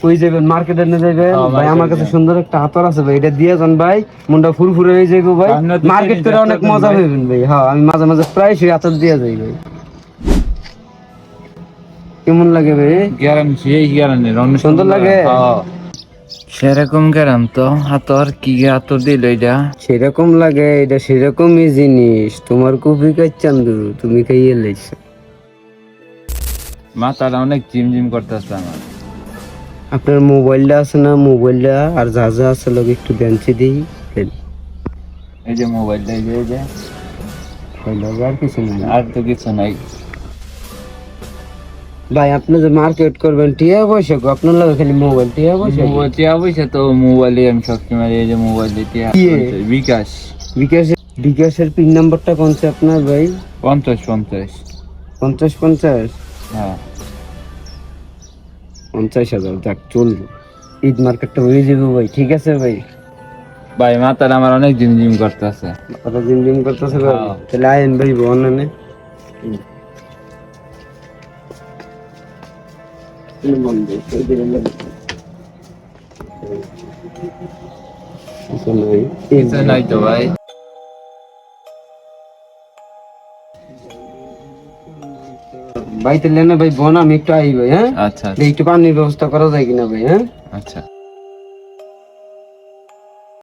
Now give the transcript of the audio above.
কই যাবেন? মার্কেটে নিয়ে যাবেন ভাই? আমার কাছে সুন্দর একটা আতর আছে ভাই, এটা দিয়ে যান ভাই, মনটা ফুরফুরে হয়ে যাইবো ভাই। মার্কেট করে অনেক মজা পাবেন ভাই। হ্যাঁ, আমি মাঝে মাঝে প্রায় সেই আতর দিয়ে যাই ভাই। কেমন লাগে ভাই? গ্যারান্টি, এই গ্যারান্টি সুন্দর লাগে? সেরকম গ্যারাম তো হাতর কি হাতর দিল এটা? সেরকম লাগে, এটা সেরকমই জিনিস। তোমার কপি কাজ চান্দু, তুমি খাইয়ে লাইছো। মাথাটা অনেক জিম করতেছে আমার। আপনার মোবাইলটা আছে না? মোবাইলটা আর যা যা আছে লোক একটু বেঞ্চে দিই। এই যে মোবাইলটা, এই যে আর কিছু নাই। আর তো কিছু নাই ভাই আপনি যে মার্কেট করবেন টিয়া পয়সা গো, আপনার লাগে খালি মোবাইল টিয়া পয়সা। মোবাইল টিয়া পয়সা তো মোবাইলে আমি সবসময় এই যে মোবাইলে টিয়া কি? বিকাশ। বিকাশের পিন নাম্বারটা কোনছে আপনার ভাই? 50 50 হ্যাঁ 50,000। যাক চলবে, ঈদ মার্কেটটা হয়ে যাবে ভাই। ঠিক আছে ভাই। ভাই, মাথাটা আমার অনেক জিম করতেছে। কথা জিম জিম করতেছে ভাই। হ্যাঁ। তাহলে আইন ভাই বনানে। কিছু নাই তো ভাই। ভাই তাহলে না ভাই বোন, আমি একটু আই ভাই। হ্যাঁ আচ্ছা একটু পানির ব্যবস্থা করা যায় কিনা ভাই? হ্যাঁ আচ্ছা।